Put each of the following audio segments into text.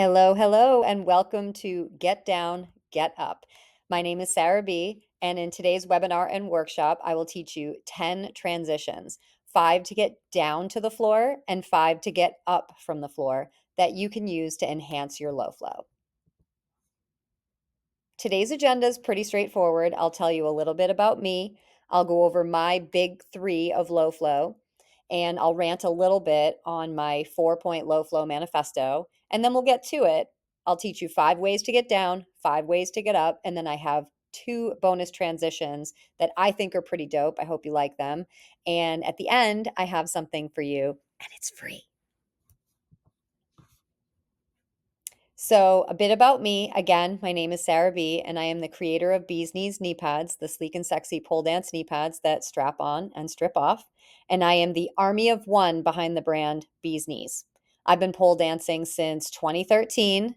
Hello, hello, and welcome to Get Down, Get Up. My name is Sarah B., and in today's webinar and workshop, I will teach you 10 transitions, 5 to get down to the floor and 5 to get up from the floor that you can use to enhance your low flow. Today's agenda is pretty straightforward. I'll tell you a little bit about me. I'll go over my big three of low flow, and I'll rant a little bit on my 4-point low flow manifesto, and then we'll get to it. I'll teach you 5 ways to get down, 5 ways to get up, and then I have 2 bonus transitions that I think are pretty dope. I hope you like them. And at the end, I have something for you, and it's free. So, a bit about me. Again, my name is Sarah B., and I am the creator of Bees Knees knee pads, the sleek and sexy pole dance knee pads that strap on and strip off. And I am the army of one behind the brand Bees Knees. I've been pole dancing since 2013.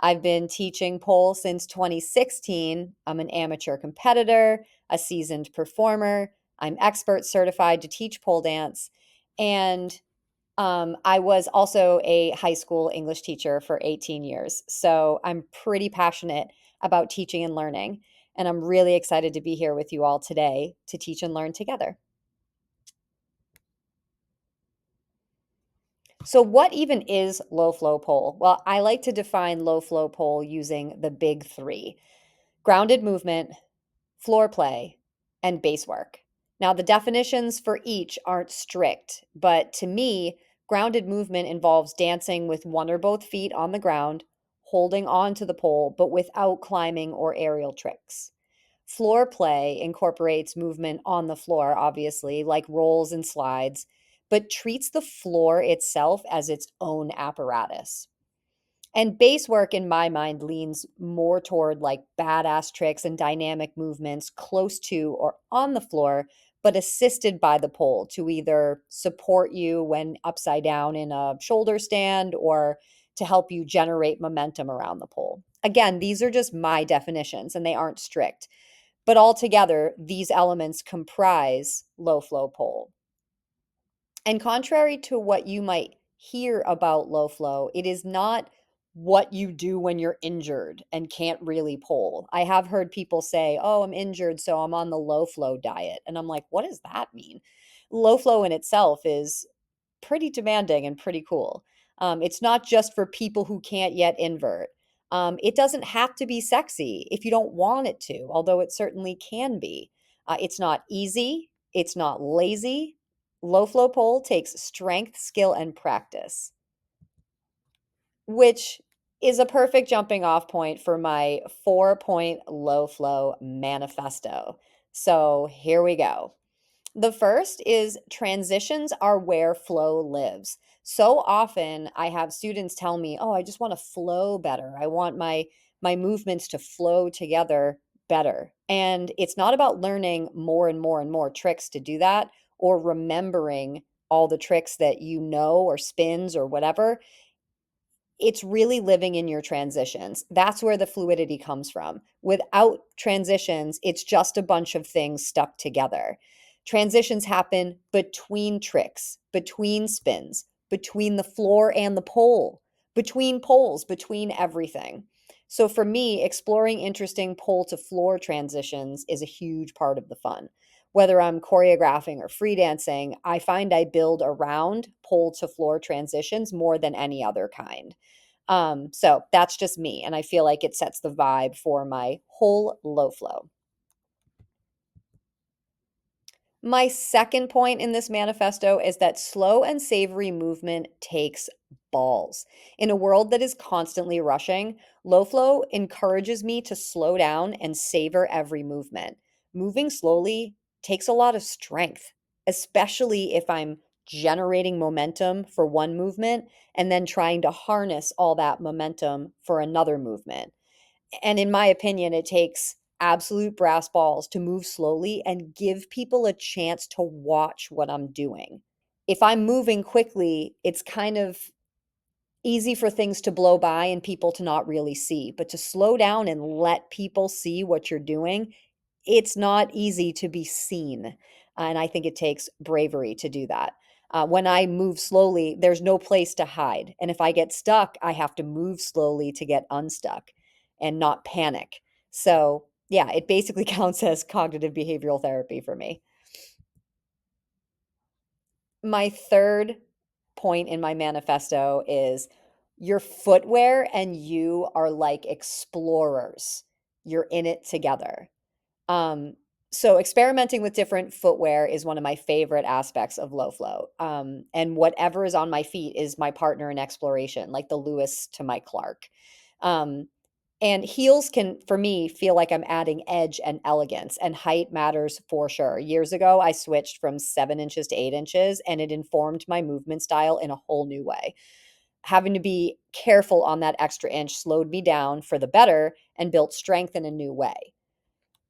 I've been teaching pole since 2016. I'm an amateur competitor, a seasoned performer. I'm expert certified to teach pole dance. And I was also a high school English teacher for 18 years. So I'm pretty passionate about teaching and learning. And I'm really excited to be here with you all today to teach and learn together. So, what even is low flow pole? Well, I like to define low flow pole using the big three: grounded movement, floor play, and base work. Now, the definitions for each aren't strict, but to me, grounded movement involves dancing with one or both feet on the ground, holding on to the pole, but without climbing or aerial tricks. Floor play incorporates movement on the floor, obviously, like rolls and slides, but treats the floor itself as its own apparatus. And base work, in my mind, leans more toward like badass tricks and dynamic movements close to or on the floor, but assisted by the pole to either support you when upside down in a shoulder stand or to help you generate momentum around the pole. Again, these are just my definitions and they aren't strict, but altogether, these elements comprise low flow pole. And contrary to what you might hear about low flow, it is not what you do when you're injured and can't really pole. I have heard people say, "Oh, I'm injured, so I'm on the low flow diet." And I'm like, "What does that mean?" Low flow in itself is pretty demanding and pretty cool. It's not just for people who can't yet invert. It doesn't have to be sexy if you don't want it to, although it certainly can be. It's not easy, it's not lazy. Low flow pole takes strength, skill, and practice, which is a perfect jumping off point for my 4-point low flow manifesto. So here we go. The first is transitions are where flow lives. So often I have students tell me, "Oh, I just want to flow better. I want my movements to flow together better." And it's not about learning more and more and more tricks to do that or remembering all the tricks that you know or spins or whatever. It's really living in your transitions. That's where the fluidity comes from. Without transitions, it's just a bunch of things stuck together. Transitions happen between tricks, between spins, between the floor and the pole, between poles, between everything. So for me, exploring interesting pole to floor transitions is a huge part of the fun. Whether I'm choreographing or free dancing, I find I build around pole to floor transitions more than any other kind. So that's just me, and I feel like it sets the vibe for my whole low flow. My second point in this manifesto is that slow and savory movement takes balls. In a world that is constantly rushing, low flow encourages me to slow down and savor every movement. Moving slowly takes a lot of strength, especially if I'm generating momentum for one movement and then trying to harness all that momentum for another movement. And in my opinion, it takes absolute brass balls to move slowly and give people a chance to watch what I'm doing. If I'm moving quickly, it's kind of easy for things to blow by and people to not really see. But to slow down and let people see what you're doing, it's not easy to be seen. And I think it takes bravery to do that. When I move slowly, there's no place to hide. And if I get stuck, I have to move slowly to get unstuck and not panic. So, yeah, it basically counts as cognitive behavioral therapy for me. My third point in my manifesto is your footwear and you are like explorers. You're in it together. Um, so experimenting with different footwear is one of my favorite aspects of low flow. And whatever is on my feet is my partner in exploration, like the Lewis to my Clark. Um, and heels can, for me, feel like I'm adding edge and elegance, and height matters for sure. Years ago, I switched from 7 inches to 8 inches, and it informed my movement style in a whole new way. Having to be careful on that extra inch slowed me down for the better and built strength in a new way.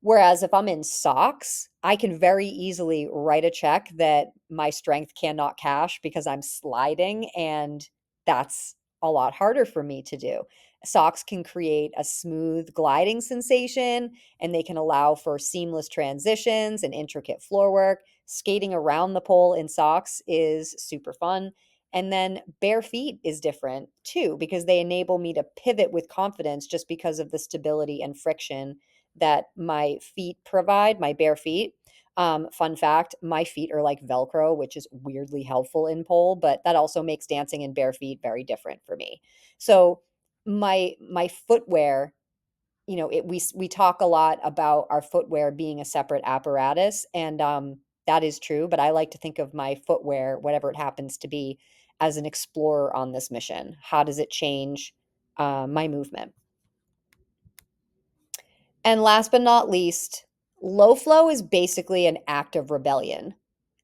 Whereas if I'm in socks, I can very easily write a check that my strength cannot cash because I'm sliding, and that's a lot harder for me to do. Socks can create a smooth gliding sensation, and they can allow for seamless transitions and intricate floor work. Skating around the pole in socks is super fun. And then bare feet is different too, because they enable me to pivot with confidence just because of the stability and friction that my feet provide, my bare feet. Fun fact, my feet are like Velcro, which is weirdly helpful in pole, but that also makes dancing in bare feet very different for me. So my footwear, we talk a lot about our footwear being a separate apparatus, and that is true. But I like to think of my footwear, whatever it happens to be, as an explorer on this mission. How does it change my movement? And last but not least, low flow is basically an act of rebellion.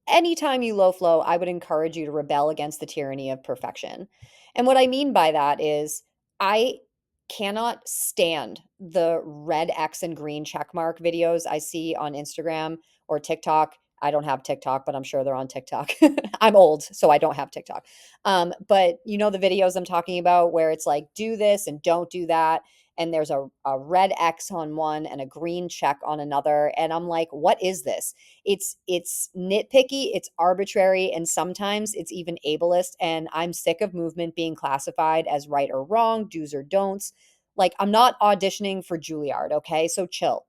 Anytime you low flow, I would encourage you to rebel against the tyranny of perfection. And what I mean by that is I cannot stand the red X and green check mark videos I see on Instagram or TikTok. I don't have TikTok, but I'm sure they're on TikTok. I'm old, so I don't have TikTok. But you know the videos I'm talking about where it's like, do this and don't do that. And there's a red X on one and a green check on another. And I'm like, what is this? It's nitpicky, it's arbitrary, and sometimes it's even ableist, and I'm sick of movement being classified as right or wrong, do's or don'ts. Like, I'm not auditioning for Juilliard, okay? So chill.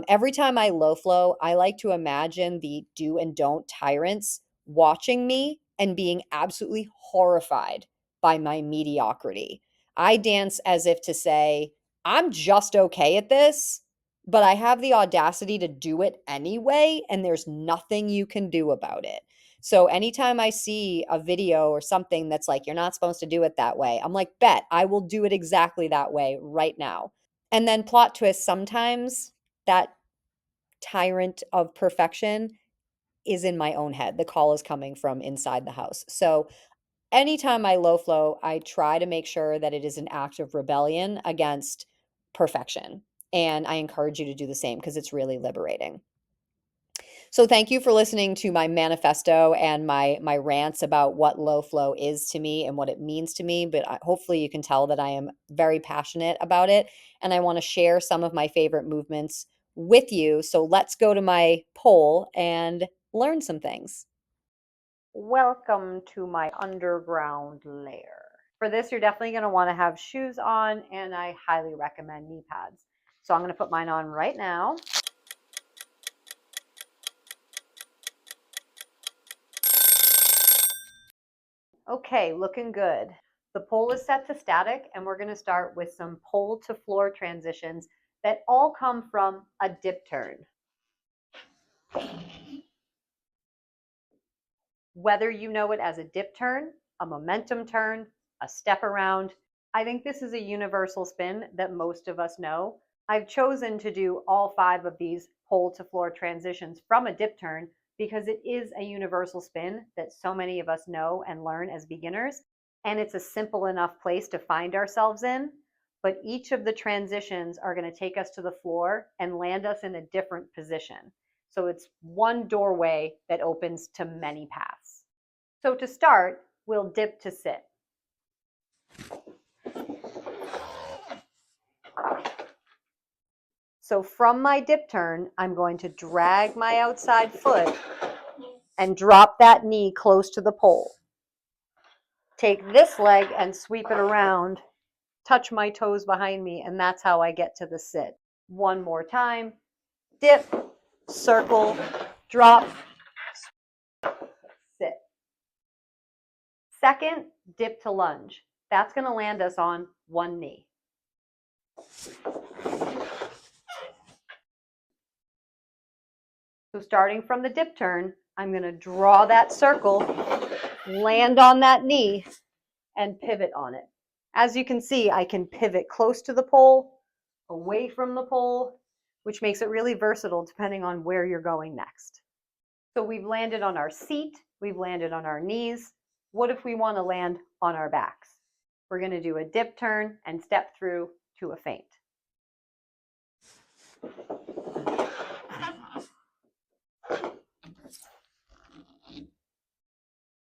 Every time I low flow, I like to imagine the do and don't tyrants watching me and being absolutely horrified by my mediocrity. I dance as if to say, I'm just okay at this, but I have the audacity to do it anyway, and there's nothing you can do about it. So anytime I see a video or something that's like, you're not supposed to do it that way, I'm like, bet I will do it exactly that way right now. And then plot twist, sometimes that tyrant of perfection is in my own head. The call is coming from inside the house. So anytime I low flow, I try to make sure that it is an act of rebellion against perfection. And I encourage you to do the same because it's really liberating. So thank you for listening to my manifesto and my rants about what low flow is to me and what it means to me, but hopefully you can tell that I am very passionate about it and I want to share some of my favorite movements with you. So let's go to my poll and learn some things. Welcome to my underground lair. For this, you're definitely going to want to have shoes on, and I highly recommend knee pads. So I'm going to put mine on right now. Okay, looking good. The pole is set to static, and we're going to start with some pole to floor transitions that all come from a dip turn. Whether you know it as a dip turn, a momentum turn, a step around, I think this is a universal spin that most of us know. I've chosen to do all 5 of these pole to floor transitions from a dip turn because it is a universal spin that so many of us know and learn as beginners. And it's a simple enough place to find ourselves in. But each of the transitions are going to take us to the floor and land us in a different position. So it's one doorway that opens to many paths. So to start, we'll dip to sit. So from my dip turn, I'm going to drag my outside foot and drop that knee close to the pole. Take this leg and sweep it around, touch my toes behind me, and that's how I get to the sit. One more time. Dip, circle, drop, sit. Second, dip to lunge. That's going to land us on one knee. So starting from the dip turn, I'm going to draw that circle, land on that knee, and pivot on it. As you can see, I can pivot close to the pole, away from the pole, which makes it really versatile depending on where you're going next. So we've landed on our seat, we've landed on our knees. What if we want to land on our backs? We're going to do a dip turn and step through to a feint.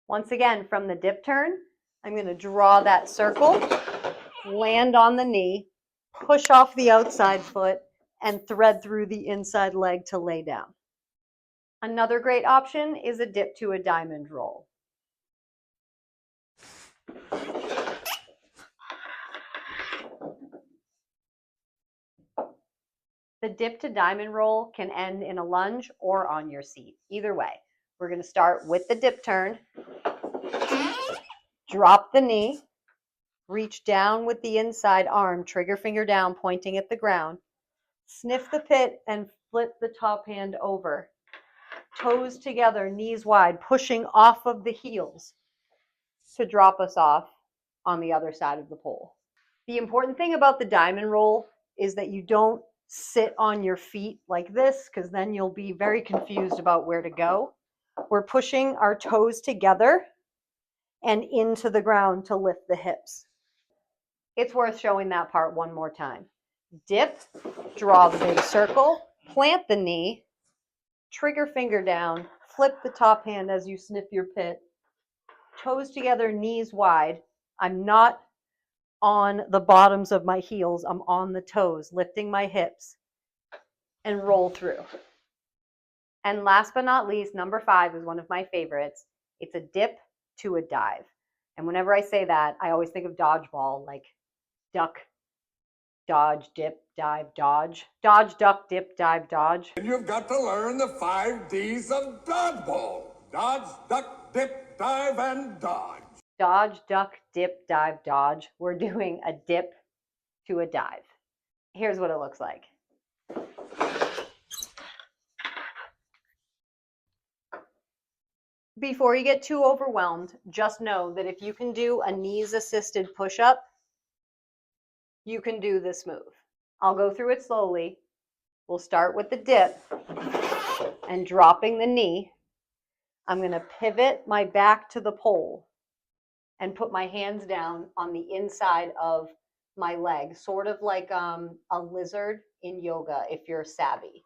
Once again, from the dip turn, I'm going to draw that circle, land on the knee, push off the outside foot, and thread through the inside leg to lay down. Another great option is a dip to a diamond roll. The dip to diamond roll can end in a lunge or on your seat. Either way, we're going to start with the dip turn, drop the knee, reach down with the inside arm, trigger finger down, pointing at the ground, sniff the pit and flip the top hand over. Toes together, knees wide, pushing off of the heels to drop us off on the other side of the pole. The important thing about the diamond roll is that you don't sit on your feet like this, because then you'll be very confused about where to go. We're pushing our toes together and into the ground to lift the hips. It's worth showing that part one more time. Dip, draw the big circle, plant the knee, trigger finger down, flip the top hand as you sniff your pit, toes together, knees wide. I'm not on the bottoms of my heels, I'm on the toes, lifting my hips, and roll through. And last but not least, number 5 is one of my favorites. It's a dip to a dive. And whenever I say that, I always think of dodgeball, like duck, dodge, dip, dive, dodge. Dodge, duck, dip, dive, dodge. And you've got to learn the 5 Ds of dodgeball. Dodge, duck, dip, dive, and dodge. Dodge, duck, dip, dive, dodge. We're doing a dip to a dive. Here's what it looks like. Before you get too overwhelmed, just know that if you can do a knees-assisted push-up, you can do this move. I'll go through it slowly. We'll start with the dip and dropping the knee. I'm going to pivot my back to the pole and put my hands down on the inside of my leg, sort of like a lizard in yoga if you're savvy.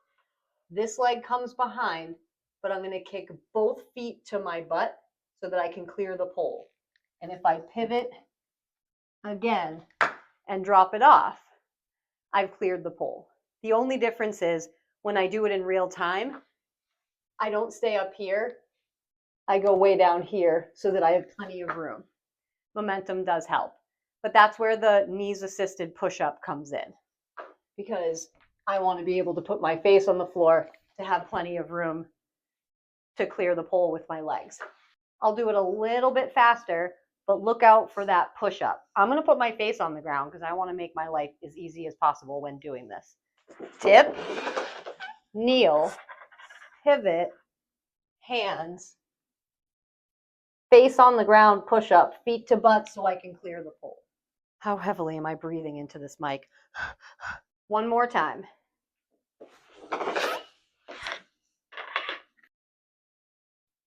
This leg comes behind, but I'm going to kick both feet to my butt so that I can clear the pole. And if I pivot again and drop it off, I've cleared the pole. The only difference is when I do it in real time, I don't stay up here. I go way down here so that I have plenty of room. Momentum does help. But that's where the knees assisted push-up comes in, because I want to be able to put my face on the floor to have plenty of room to clear the pole with my legs. I'll do it a little bit faster, but look out for that push-up. I'm going to put my face on the ground because I want to make my life as easy as possible when doing this. Dip, kneel, pivot, hands, face on the ground, push up, feet to butt so I can clear the pole. How heavily am I breathing into this mic? One more time.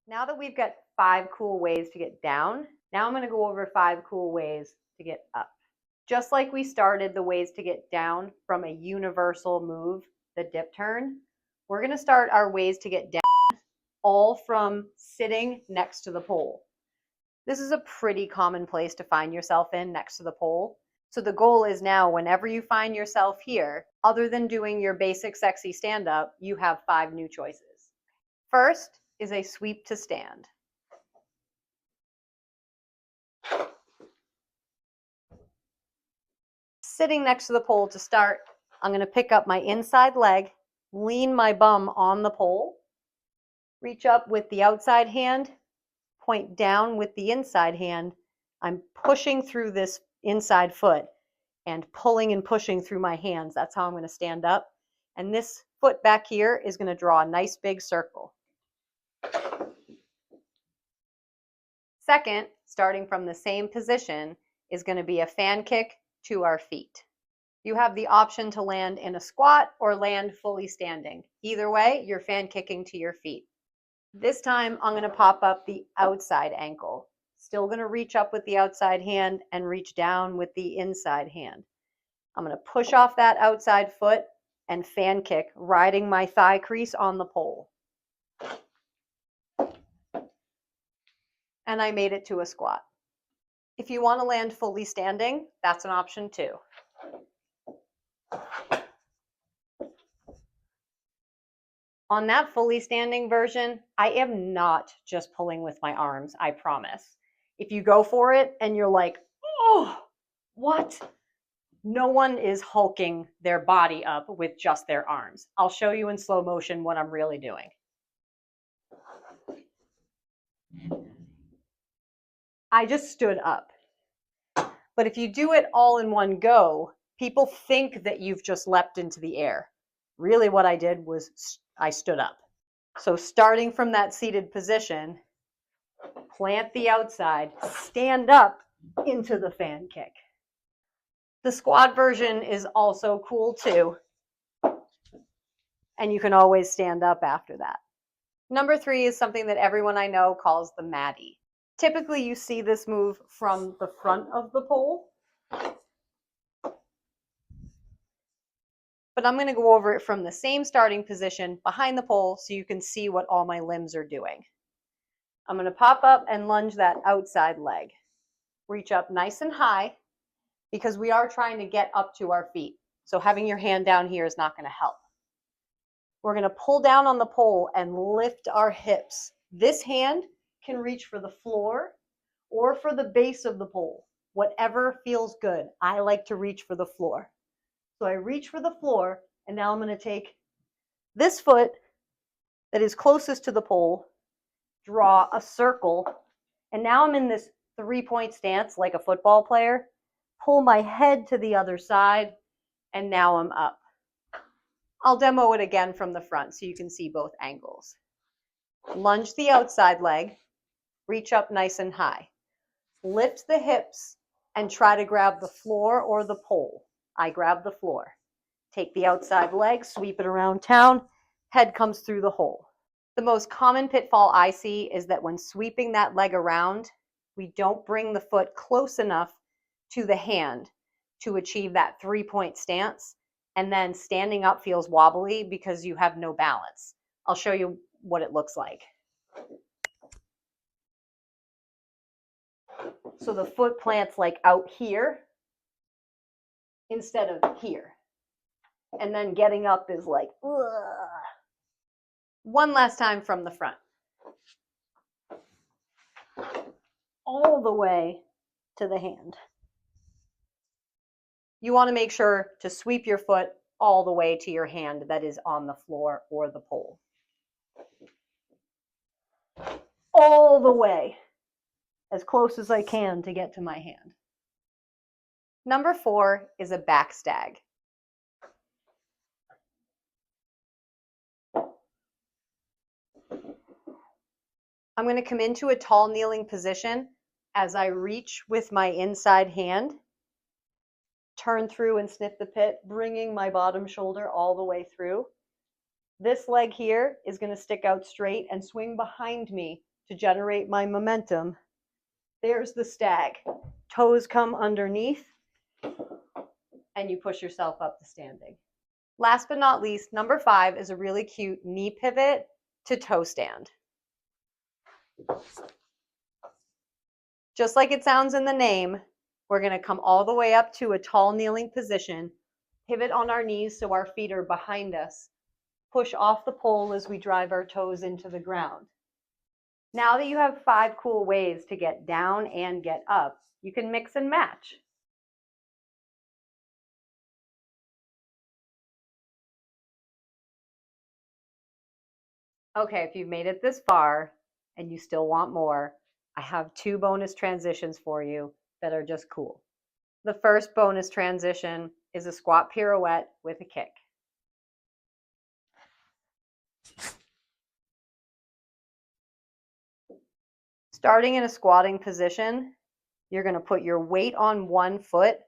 Now that we've got 5 cool ways to get down, now I'm going to go over 5 cool ways to get up. Just like we started the ways to get down from a universal move, the dip turn, we're going to start our ways to get down all from sitting next to the pole. This is a pretty common place to find yourself in, next to the pole. So the goal is now, whenever you find yourself here, other than doing your basic sexy stand-up, you have 5 new choices. First is a sweep to stand. Sitting next to the pole to start, I'm going to pick up my inside leg, lean my bum on the pole, reach up with the outside hand, point down with the inside hand. I'm pushing through this inside foot and pulling and pushing through my hands. That's how I'm going to stand up. And this foot back here is going to draw a nice big circle. Second, starting from the same position, is going to be a fan kick to our feet. You have the option to land in a squat or land fully standing. Either way, you're fan kicking to your feet. This time, I'm going to pop up the outside ankle. Still going to reach up with the outside hand and reach down with the inside hand. I'm going to push off that outside foot and fan kick, riding my thigh crease on the pole. And I made it to a squat. If you want to land fully standing, that's an option too. On that fully standing version, I am not just pulling with my arms, I promise. If you go for it and you're like, oh, what? No one is hulking their body up with just their arms. I'll show you in slow motion what I'm really doing. I just stood up. But if you do it all in one go, people think that you've just leapt into the air. Really what I did was I stood up. So starting from that seated position, plant the outside, stand up into the fan kick. The squat version is also cool too. And you can always stand up after that. Number 3 is something that everyone I know calls the Maddie. Typically you see this move from the front of the pole. But I'm going to go over it from the same starting position behind the pole so you can see what all my limbs are doing. I'm going to pop up and lunge that outside leg. Reach up nice and high because we are trying to get up to our feet. So having your hand down here is not going to help. We're going to pull down on the pole and lift our hips. This hand can reach for the floor or for the base of the pole, whatever feels good. I like to reach for the floor. So I reach for the floor, and now I'm going to take this foot that is closest to the pole, draw a circle, and now I'm in this 3-point stance like a football player, pull my head to the other side, and now I'm up. I'll demo it again from the front so you can see both angles. Lunge the outside leg, reach up nice and high. Lift the hips and try to grab the floor or the pole. I grab the floor. Take the outside leg, sweep it around town, head comes through the hole. The most common pitfall I see is that when sweeping that leg around, we don't bring the foot close enough to the hand to achieve that 3-point stance, and then standing up feels wobbly because you have no balance. I'll show you what it looks like. So the foot plants like out here instead of here. And then getting up is like, ugh. One last time from the front. All the way to the hand. You want to make sure to sweep your foot all the way to your hand that is on the floor or the pole. All the way, as close as I can to get to my hand. Number 4 is a back stag. I'm going to come into a tall kneeling position as I reach with my inside hand, turn through and snip the pit, bringing my bottom shoulder all the way through. This leg here is going to stick out straight and swing behind me to generate my momentum. There's the stag. Toes come underneath, and you push yourself up to standing. Last but not least, number 5 is a really cute knee pivot to toe stand. Just like it sounds in the name, we're going to come all the way up to a tall kneeling position, pivot on our knees so our feet are behind us, push off the pole as we drive our toes into the ground. Now that you have 5 cool ways to get down and get up, you can mix and match. Okay, if you've made it this far and you still want more, I have 2 bonus transitions for you that are just cool. The first bonus transition is a squat pirouette with a kick. Starting in a squatting position, you're going to put your weight on one foot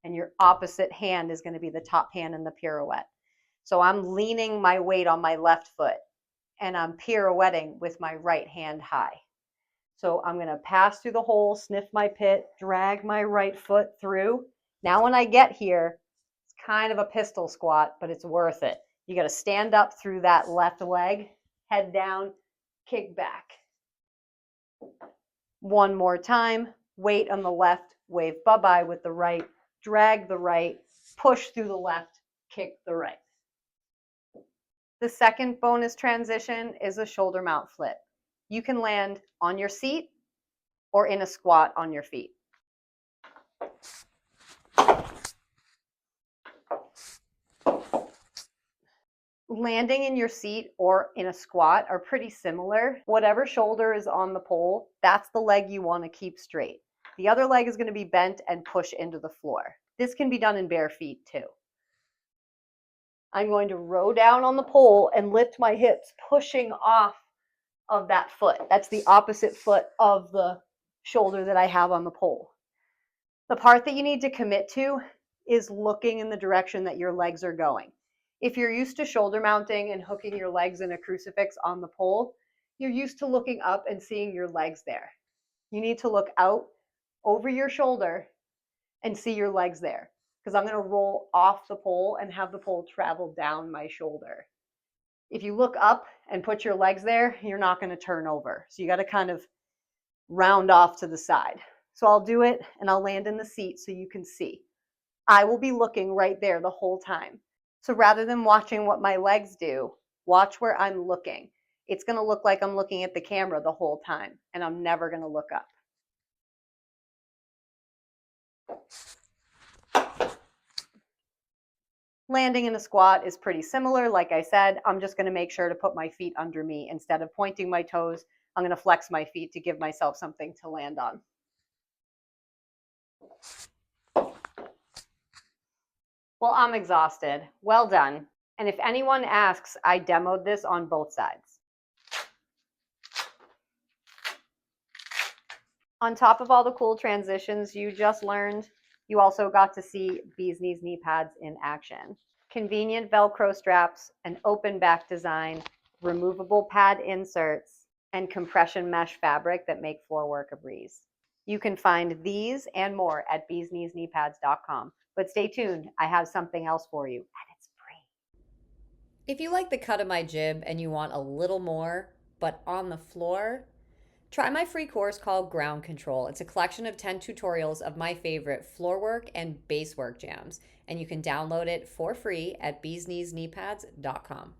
and your opposite hand is going to be the top hand in the pirouette. So I'm leaning my weight on my left foot and I'm pirouetting with my right hand high. So I'm going to pass through the hole, sniff my pit, drag my right foot through. Now when I get here, it's kind of a pistol squat, but it's worth it. You got to stand up through that left leg, head down, kick back. One more time, weight on the left, wave bye-bye with the right, drag the right, push through the left, kick the right. The second bonus transition is a shoulder mount flip. You can land on your seat or in a squat on your feet. Landing in your seat or in a squat are pretty similar. Whatever shoulder is on the pole, that's the leg you want to keep straight. The other leg is going to be bent and push into the floor. This can be done in bare feet too. I'm going to row down on the pole and lift my hips, pushing off of that foot. That's the opposite foot of the shoulder that I have on the pole. The part that you need to commit to is looking in the direction that your legs are going. If you're used to shoulder mounting and hooking your legs in a crucifix on the pole, you're used to looking up and seeing your legs there. You need to look out over your shoulder and see your legs there, because I'm going to roll off the pole and have the pole travel down my shoulder. If you look up and put your legs there, you're not going to turn over. So you got to kind of round off to the side. So I'll do it and I'll land in the seat so you can see. I will be looking right there the whole time. So rather than watching what my legs do, watch where I'm looking. It's going to look like I'm looking at the camera the whole time, and I'm never going to look up. Landing in a squat is pretty similar. Like I said, I'm just going to make sure to put my feet under me. Instead of pointing my toes, I'm going to flex my feet to give myself something to land on. Well, I'm exhausted. Well done. And if anyone asks, I demoed this on both sides. On top of all the cool transitions you just learned, you also got to see Bee's Knees knee pads in action. Convenient Velcro straps, an open back design, removable pad inserts, and compression mesh fabric that make floor work a breeze. You can find these and more at beeskneeskneepads.com. But stay tuned, I have something else for you, and it's free. If you like the cut of my jib and you want a little more, but on the floor, try my free course called Ground Control. It's a collection of 10 tutorials of my favorite floor work and base work jams, and you can download it for free at beeskneeskneepads.com.